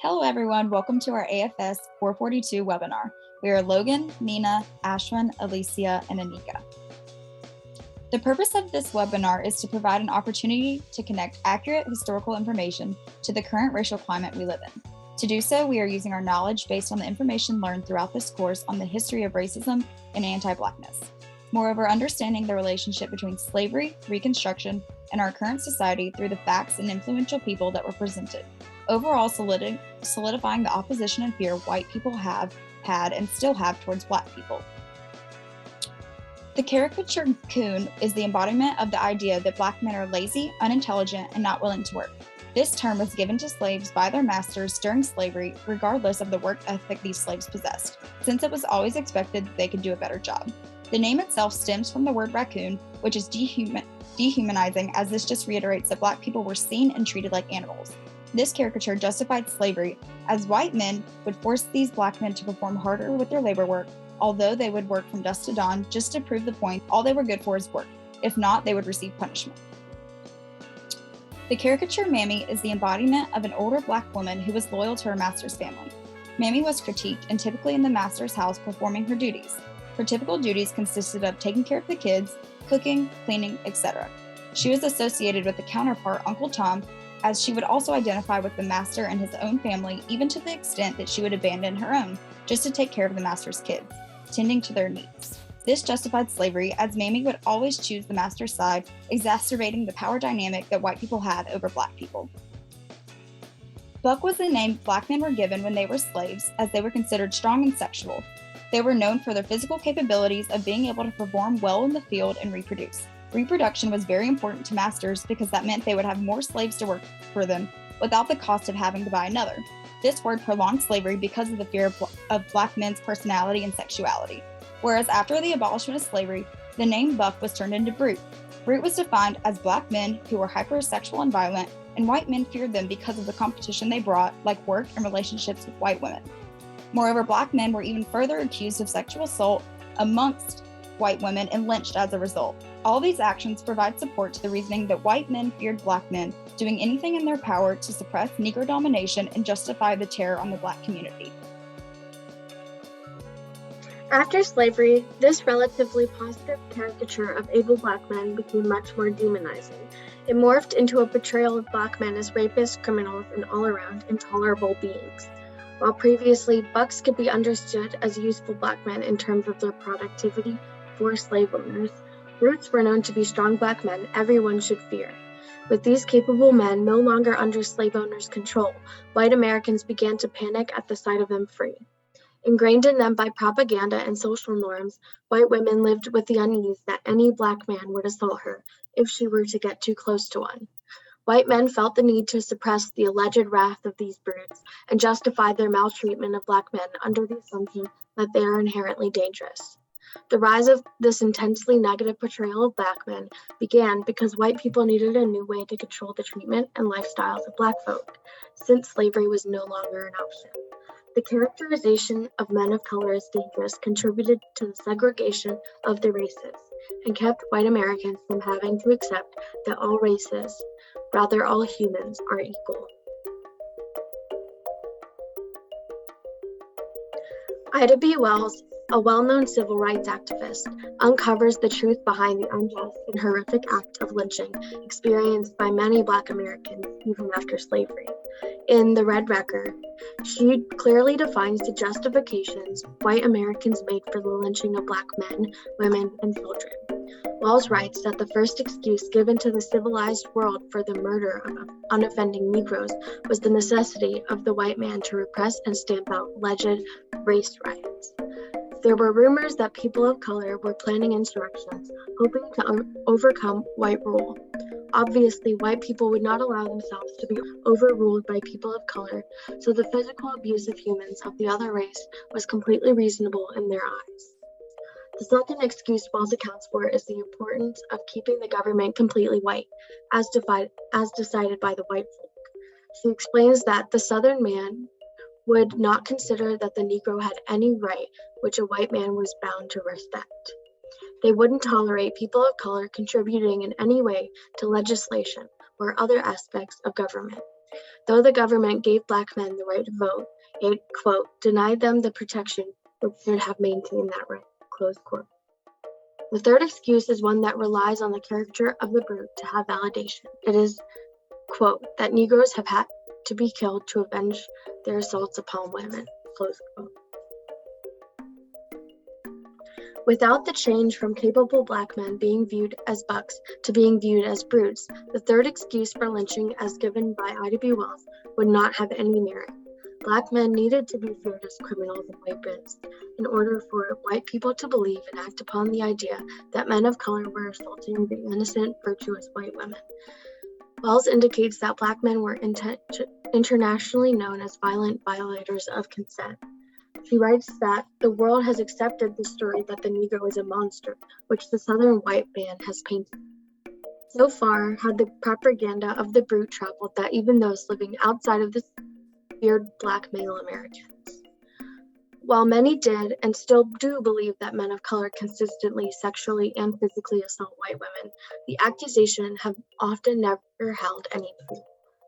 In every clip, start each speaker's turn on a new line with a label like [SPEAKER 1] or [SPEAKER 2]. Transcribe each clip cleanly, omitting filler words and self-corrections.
[SPEAKER 1] Hello everyone, welcome to our AFS 442 webinar. We are Logan, Nina, Ashwin, Alicia, and Anika. The purpose of this webinar is to provide an opportunity to connect accurate historical information to the current racial climate we live in. To do so, we are using our knowledge based on the information learned throughout this course on the history of racism and anti-Blackness. Moreover, understanding the relationship between slavery, Reconstruction, and our current society through the facts and influential people that were presented. Overall, solidifying the opposition and fear white people have had and still have towards Black people. The caricature coon is the embodiment of the idea that Black men are lazy, unintelligent, and not willing to work. This term was given to slaves by their masters during slavery, regardless of the work ethic these slaves possessed, since it was always expected that they could do a better job. The name itself stems from the word raccoon, which is dehumanizing, as this just reiterates that Black people were seen and treated like animals. This caricature justified slavery, as white men would force these Black men to perform harder with their labor work, although they would work from dusk to dawn just to prove the point all they were good for is work. If not, they would receive punishment. The caricature Mammy is the embodiment of an older Black woman who was loyal to her master's family. Mammy was critiqued and typically in the master's house performing her duties. Her typical duties consisted of taking care of the kids, cooking, cleaning, etc. She was associated with the counterpart, Uncle Tom, as she would also identify with the master and his own family, even to the extent that she would abandon her own, just to take care of the master's kids, tending to their needs. This justified slavery, as Mammy would always choose the master's side, exacerbating the power dynamic that white people had over Black people. Buck was the name Black men were given when they were slaves, as they were considered strong and sexual. They were known for their physical capabilities of being able to perform well in the field and reproduce. Reproduction was very important to masters because that meant they would have more slaves to work for them without the cost of having to buy another. This word prolonged slavery because of the fear of Black men's personality and sexuality. Whereas after the abolishment of slavery, the name Buck was turned into Brute. Brute was defined as Black men who were hypersexual and violent, and white men feared them because of the competition they brought, like work and relationships with white women. Moreover, Black men were even further accused of sexual assault amongst white women and lynched as a result. All these actions provide support to the reasoning that white men feared Black men, doing anything in their power to suppress Negro domination and justify the terror on the Black community.
[SPEAKER 2] After slavery, this relatively positive caricature of able Black men became much more demonizing. It morphed into a portrayal of Black men as rapists, criminals, and all-around intolerable beings. While previously, Bucks could be understood as useful Black men in terms of their productivity for slave owners, Brutes were known to be strong Black men everyone should fear. With these capable men no longer under slave owners' control, white Americans began to panic at the sight of them free. Ingrained in them by propaganda and social norms, white women lived with the unease that any Black man would assault her if she were to get too close to one. White men felt the need to suppress the alleged wrath of these brutes and justified their maltreatment of Black men under the assumption that they are inherently dangerous. The rise of this intensely negative portrayal of Black men began because white people needed a new way to control the treatment and lifestyles of Black folk, since slavery was no longer an option. The characterization of men of color as dangerous contributed to the segregation of the races and kept white Americans from having to accept that all races, rather all humans, are equal. Ida B. Wells, a well-known civil rights activist, uncovers the truth behind the unjust and horrific act of lynching experienced by many Black Americans even after slavery. In The Red Record, she clearly defines the justifications white Americans made for the lynching of Black men, women, and children. Wells writes that the first excuse given to the civilized world for the murder of unoffending Negroes was the necessity of the white man to repress and stamp out alleged race riots. There were rumors that people of color were planning insurrections, hoping to overcome white rule. Obviously, white people would not allow themselves to be overruled by people of color, so the physical abuse of humans of the other race was completely reasonable in their eyes. The second excuse Wells accounts for is the importance of keeping the government completely white, as decided by the white folk. She explains that the Southern man would not consider that the Negro had any right which a white man was bound to respect. They wouldn't tolerate people of color contributing in any way to legislation or other aspects of government. Though the government gave Black men the right to vote, it, quote, denied them the protection which should have maintained that right, close quote. The third excuse is one that relies on the caricature of the brute to have validation. It is, quote, that Negroes have had to be killed to avenge their assaults upon women, close quote. Without the change from capable Black men being viewed as bucks to being viewed as brutes, the third excuse for lynching as given by I.W. Wells would not have any merit. Black men needed to be feared as criminals and rapists in order for white people to believe and act upon the idea that men of color were assaulting the innocent, virtuous white women. Wells indicates that Black men were internationally known as violent violators of consent. She writes that the world has accepted the story that the Negro is a monster, which the Southern white man has painted. So far had the propaganda of the brute traveled that even those living outside of the feared Black male Americans. While many did and still do believe that men of color consistently sexually and physically assault white women, the accusation have often never held any truth.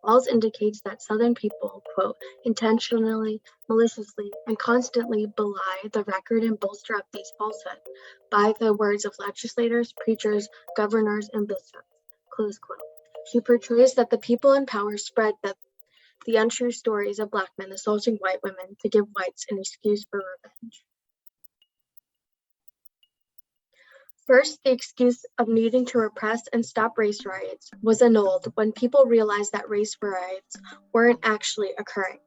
[SPEAKER 2] Wells indicates that Southern people, quote, intentionally, maliciously, and constantly belie the record and bolster up these falsehoods by the words of legislators, preachers, governors, and bishops, close quote. She portrays that the people in power spread the untrue stories of Black men assaulting white women to give whites an excuse for revenge. First, the excuse of needing to repress and stop race riots was annulled when people realized that race riots weren't actually occurring.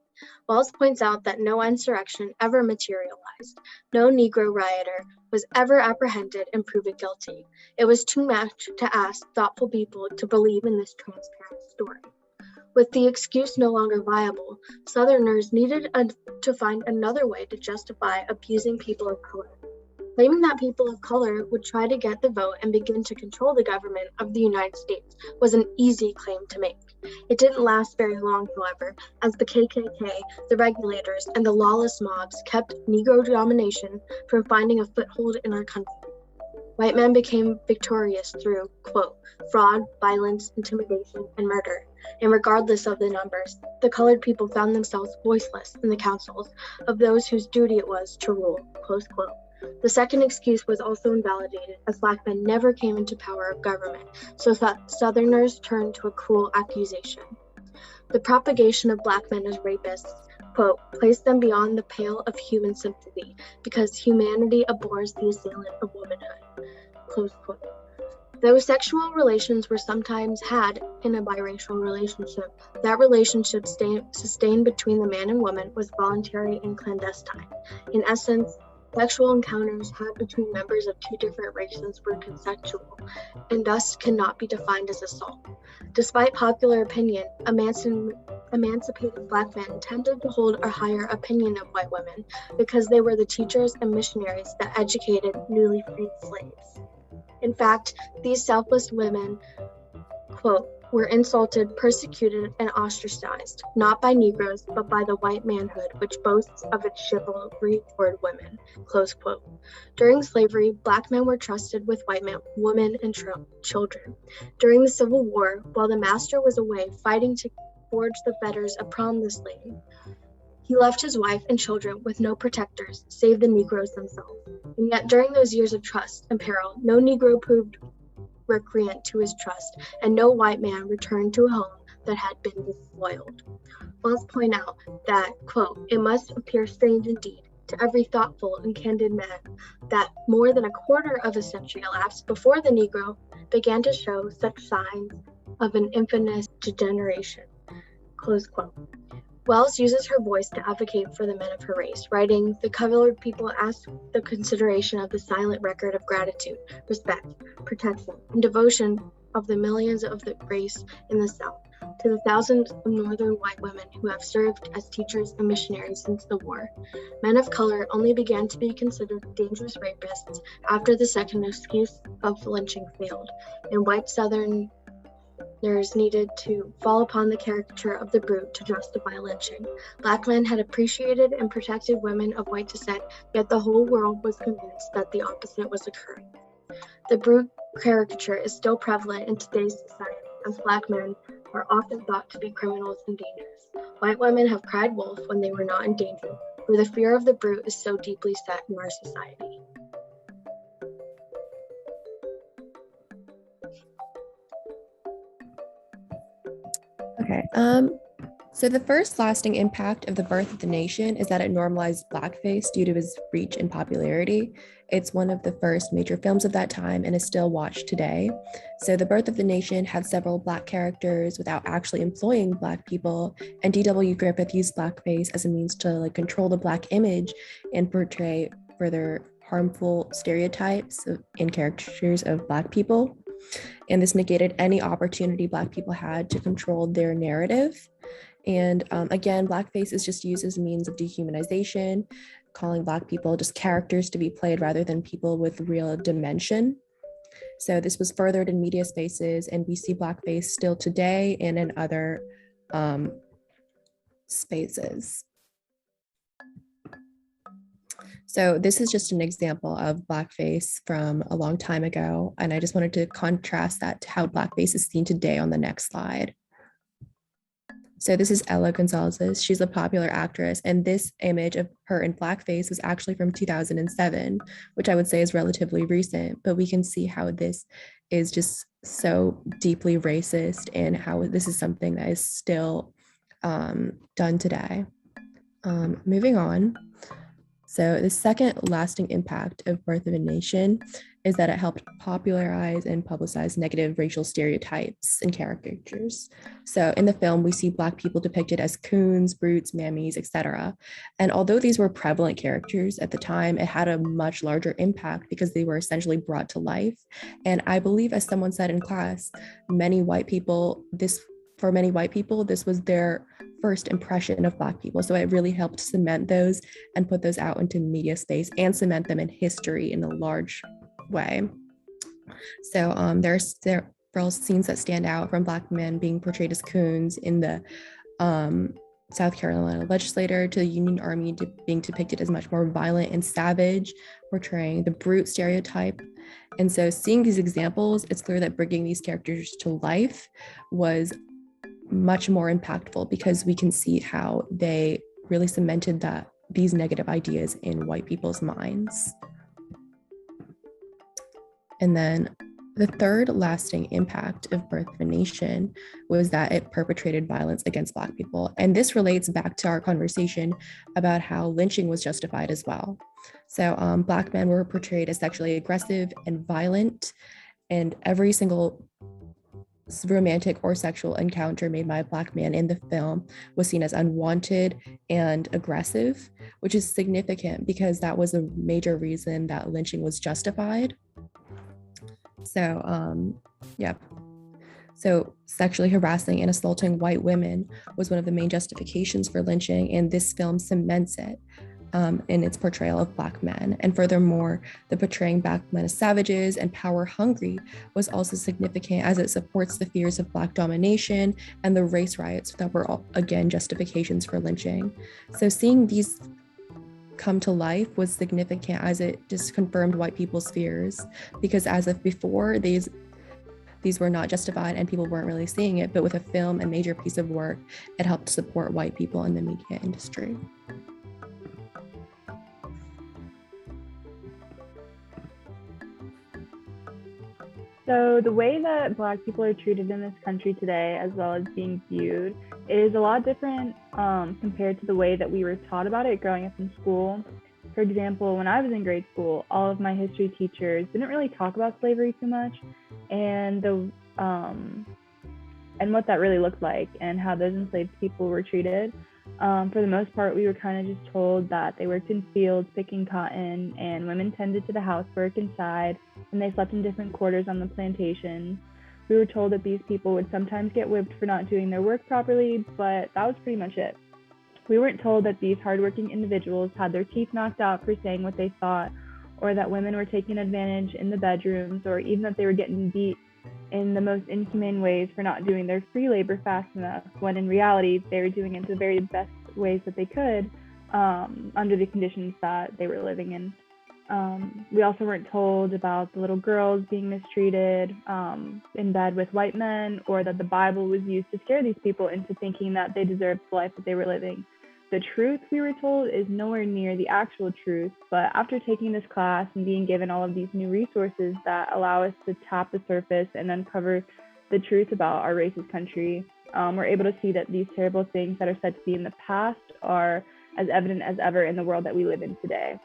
[SPEAKER 2] Wells points out that no insurrection ever materialized. No Negro rioter was ever apprehended and proven guilty. It was too much to ask thoughtful people to believe in this transparent story. With the excuse no longer viable, Southerners needed to find another way to justify abusing people of color. Claiming that people of color would try to get the vote and begin to control the government of the United States was an easy claim to make. It didn't last very long, however, as the KKK, the regulators, and the lawless mobs kept Negro domination from finding a foothold in our country. White men became victorious through, quote, fraud, violence, intimidation, and murder. And regardless of the numbers, the colored people found themselves voiceless in the councils of those whose duty it was to rule, close quote. The second excuse was also invalidated, as Black men never came into power of government, so Southerners turned to a cruel accusation. The propagation of Black men as rapists, quote, placed them beyond the pale of human sympathy, because humanity abhors the assailant of womanhood, close quote. Though sexual relations were sometimes had in a biracial relationship, that relationship sustained between the man and woman was voluntary and clandestine. In essence, sexual encounters had between members of two different races were consensual, and thus cannot be defined as assault. Despite popular opinion, emancipated Black men tended to hold a higher opinion of white women because they were the teachers and missionaries that educated newly freed slaves. In fact, these selfless women, quote, were insulted, persecuted, and ostracized, not by Negroes, but by the white manhood, which boasts of its chivalry toward women, close quote. During slavery, Black men were trusted with white men, women, and children. During the Civil War, while the master was away fighting to forge the fetters upon the slave, he left his wife and children with no protectors, save the Negroes themselves. And yet, during those years of trust and peril, no Negro proved recreant to his trust, and no white man returned to a home that had been despoiled. Wells point out that, quote, it must appear strange indeed to every thoughtful and candid man that more than a quarter of a century elapsed before the Negro began to show such signs of an infamous degeneration, close quote. Wells uses her voice to advocate for the men of her race, writing, the colored people ask the consideration of the silent record of gratitude, respect, protection, and devotion of the millions of the race in the South, to the thousands of northern white women who have served as teachers and missionaries since the war. Men of color only began to be considered dangerous rapists after the second excuse of lynching failed, and white Southerners needed to fall upon the caricature of the brute to justify lynching. Black men had appreciated and protected women of white descent, yet the whole world was convinced that the opposite was occurring. The brute caricature is still prevalent in today's society, as Black men are often thought to be criminals and dangerous. White women have cried wolf when they were not in danger, for the fear of the brute is so deeply set in our society.
[SPEAKER 3] Okay, so the first lasting impact of The Birth of the Nation is that it normalized blackface due to its reach and popularity. It's one of the first major films of that time and is still watched today. So The Birth of the Nation had several Black characters without actually employing Black people, and D.W. Griffith used blackface as a means to control the Black image and portray further harmful stereotypes and caricatures of Black people. And this negated any opportunity Black people had to control their narrative. And again, blackface is just used as a means of dehumanization, calling Black people just characters to be played rather than people with real dimension. So this was furthered in media spaces, and we see blackface still today and in other spaces. So this is just an example of blackface from a long time ago, and I just wanted to contrast that to how blackface is seen today on the next slide. So this is Ella Gonzalez. She's a popular actress, and this image of her in blackface was actually from 2007, which I would say is relatively recent, but we can see how this is just so deeply racist and how this is something that is still done today. Moving on. So the second lasting impact of Birth of a Nation is that it helped popularize and publicize negative racial stereotypes and caricatures. So in the film, we see Black people depicted as coons, brutes, mammies, etc. And although these were prevalent characters at the time, it had a much larger impact because they were essentially brought to life. And I believe, as someone said in class, for many white people, this was their first impression of Black people. So it really helped cement those and put those out into media space and cement them in history in a large way. So there's several scenes that stand out, from Black men being portrayed as coons in the South Carolina legislature to the Union Army being depicted as much more violent and savage, portraying the brute stereotype. And so seeing these examples, it's clear that bringing these characters to life was much more impactful because we can see how they really cemented these negative ideas in white people's minds. And then the third lasting impact of Birth of a Nation was that it perpetrated violence against Black people. And this relates back to our conversation about how lynching was justified as well. So Black men were portrayed as sexually aggressive and violent, and every single romantic or sexual encounter made by a Black man in the film was seen as unwanted and aggressive, which is significant because that was a major reason that lynching was justified. So, So sexually harassing and assaulting white women was one of the main justifications for lynching, and this film cements it in its portrayal of Black men. And furthermore, the portraying Black men as savages and power hungry was also significant, as it supports the fears of Black domination and the race riots that were, again, justifications for lynching. So seeing these come to life was significant, as it just confirmed white people's fears, because as of before, these were not justified and people weren't really seeing it, but with a film, a major piece of work, it helped support white people in the media industry.
[SPEAKER 4] So the way that Black people are treated in this country today, as well as being viewed, is a lot different compared to the way that we were taught about it growing up in school. For example, when I was in grade school, all of my history teachers didn't really talk about slavery too much, and what that really looked like and how those enslaved people were treated. For the most part, we were kind of just told that they worked in fields picking cotton, and women tended to the housework inside, and they slept in different quarters on the plantation. We were told that these people would sometimes get whipped for not doing their work properly, but that was pretty much it. We weren't told that these hardworking individuals had their teeth knocked out for saying what they thought, or that women were taken advantage in the bedrooms, or even that they were getting beat in the most inhumane ways for not doing their free labor fast enough, when in reality they were doing it the very best ways that they could under the conditions that they were living in. We also weren't told about the little girls being mistreated in bed with white men, or that the Bible was used to scare these people into thinking that they deserved the life that they were living. The truth, we were told, is nowhere near the actual truth, but after taking this class and being given all of these new resources that allow us to tap the surface and uncover the truth about our racist country, we're able to see that these terrible things that are said to be in the past are as evident as ever in the world that we live in today.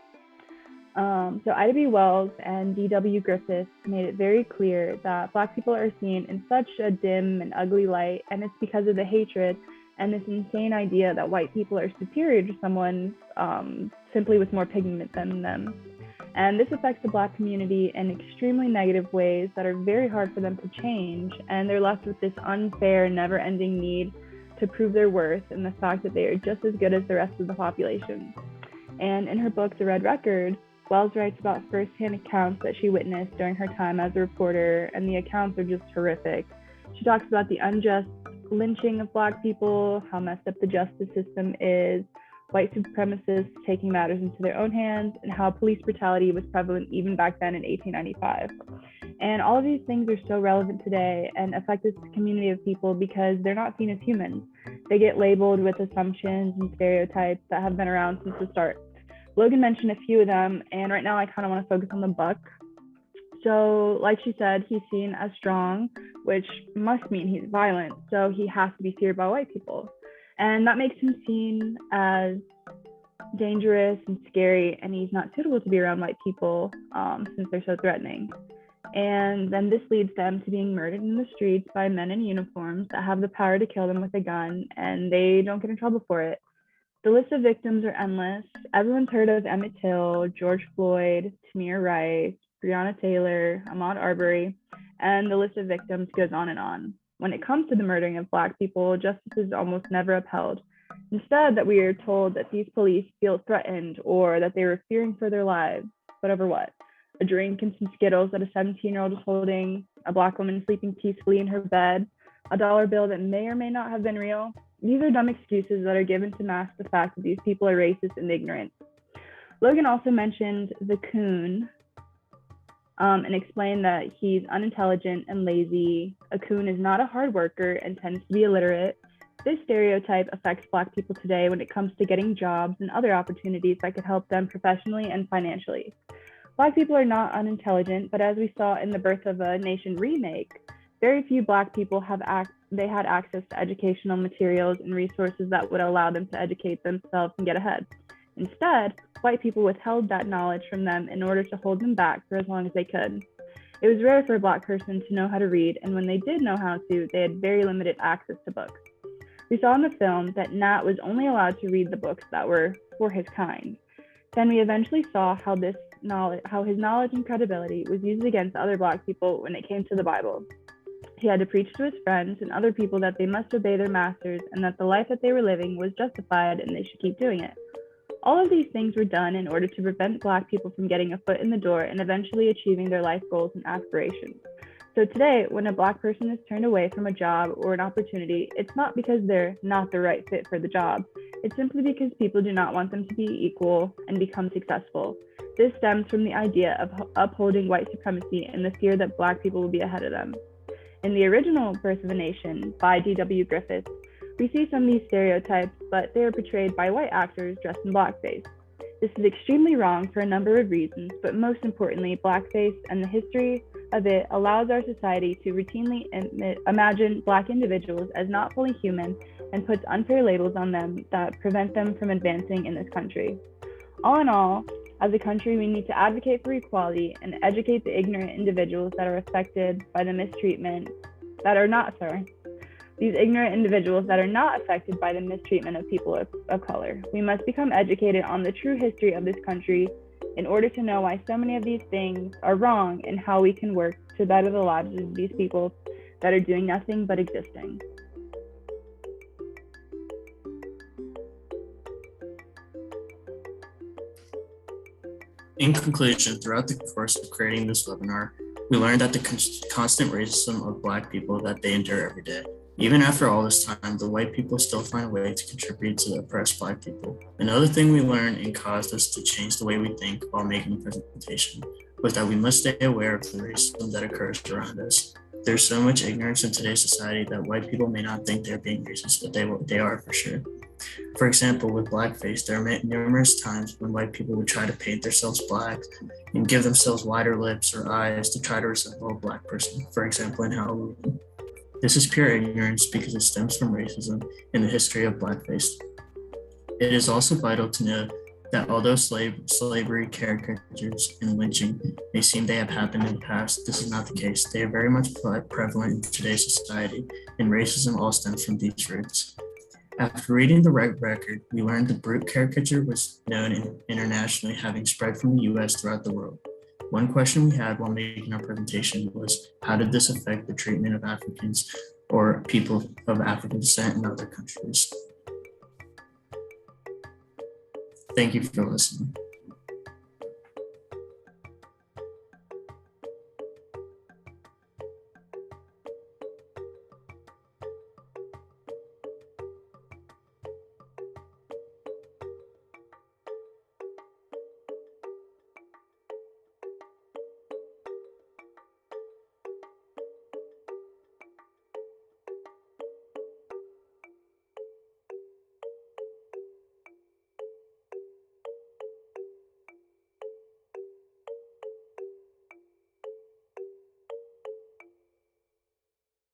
[SPEAKER 4] So Ida B. Wells and D.W. Griffith made it very clear that Black people are seen in such a dim and ugly light, and it's because of the hatred and this insane idea that white people are superior to someone simply with more pigment than them. And this affects the Black community in extremely negative ways that are very hard for them to change, and they're left with this unfair, never-ending need to prove their worth and the fact that they are just as good as the rest of the population. And in her book, The Red Record, Wells writes about firsthand accounts that she witnessed during her time as a reporter, and the accounts are just horrific. She talks about the unjust lynching of Black people, how messed up the justice system is, white supremacists taking matters into their own hands, and how police brutality was prevalent even back then in 1895. And all of these things are so relevant today and affect this community of people because they're not seen as humans. They get labeled with assumptions and stereotypes that have been around since the start. Logan mentioned a few of them, and right now I kind of want to focus on the Buck. So, like she said, he's seen as strong, which must mean he's violent, so he has to be feared by white people. And that makes him seen as dangerous and scary, and he's not suitable to be around white people since they're so threatening. And then this leads them to being murdered in the streets by men in uniforms that have the power to kill them with a gun, and they don't get in trouble for it. The list of victims are endless. Everyone's heard of Emmett Till, George Floyd, Tamir Rice, Breonna Taylor, Ahmaud Arbery, and the list of victims goes on and on. When it comes to the murdering of Black people, justice is almost never upheld. Instead, that we are told that these police feel threatened or that they were fearing for their lives, but over what? A drink and some Skittles that a 17-year-old is holding, a Black woman sleeping peacefully in her bed, a dollar bill that may or may not have been real. These are dumb excuses that are given to mask the fact that these people are racist and ignorant. Logan also mentioned the coon and explained that he's unintelligent and lazy. A coon is not a hard worker and tends to be illiterate. This stereotype affects Black people today when it comes to getting jobs and other opportunities that could help them professionally and financially. Black people are not unintelligent, but as we saw in the Birth of a Nation remake, very few Black people had access to educational materials and resources that would allow them to educate themselves and get ahead. Instead, white people withheld that knowledge from them in order to hold them back for as long as they could. It was rare for a Black person to know how to read, and when they did know how to, they had very limited access to books. We saw in the film that Nat was only allowed to read the books that were for his kind. Then we eventually saw how his knowledge and credibility was used against other Black people when it came to the Bible. He had to preach to his friends and other people that they must obey their masters and that the life that they were living was justified and they should keep doing it. All of these things were done in order to prevent Black people from getting a foot in the door and eventually achieving their life goals and aspirations. So today, when a Black person is turned away from a job or an opportunity, it's not because they're not the right fit for the job. It's simply because people do not want them to be equal and become successful. This stems from the idea of upholding white supremacy and the fear that Black people will be ahead of them. In the original Birth of a Nation by D.W. Griffith, we see some of these stereotypes, but they are portrayed by white actors dressed in blackface. This is extremely wrong for a number of reasons, but most importantly, blackface and the history of it allows our society to routinely imagine Black individuals as not fully human and puts unfair labels on them that prevent them from advancing in this country. All in all, as a country, we need to advocate for equality and educate the ignorant individuals that are affected by the mistreatment these ignorant individuals that are not affected by the mistreatment of people of color. We must become educated on the true history of this country in order to know why so many of these things are wrong and how we can work to better the lives of these people that are doing nothing but existing.
[SPEAKER 5] In conclusion, throughout the course of creating this webinar, we learned that the constant racism of Black people that they endure every day. Even after all this time, the white people still find a way to contribute to the oppressed Black people. Another thing we learned and caused us to change the way we think while making the presentation was that we must stay aware of the racism that occurs around us. There's so much ignorance in today's society that white people may not think they're being racist, but they are for sure. For example, with blackface, there are numerous times when white people would try to paint themselves black and give themselves wider lips or eyes to try to resemble a Black person, for example, in Halloween. This is pure ignorance because it stems from racism in the history of blackface. It is also vital to know that although slavery, caricatures, and lynching may seem they have happened in the past, this is not the case. They are very much prevalent in today's society, and racism all stems from these roots. After reading the record, we learned the brute caricature was known internationally, having spread from the US throughout the world. One question we had while making our presentation was, how did this affect the treatment of Africans or people of African descent in other countries? Thank you for listening.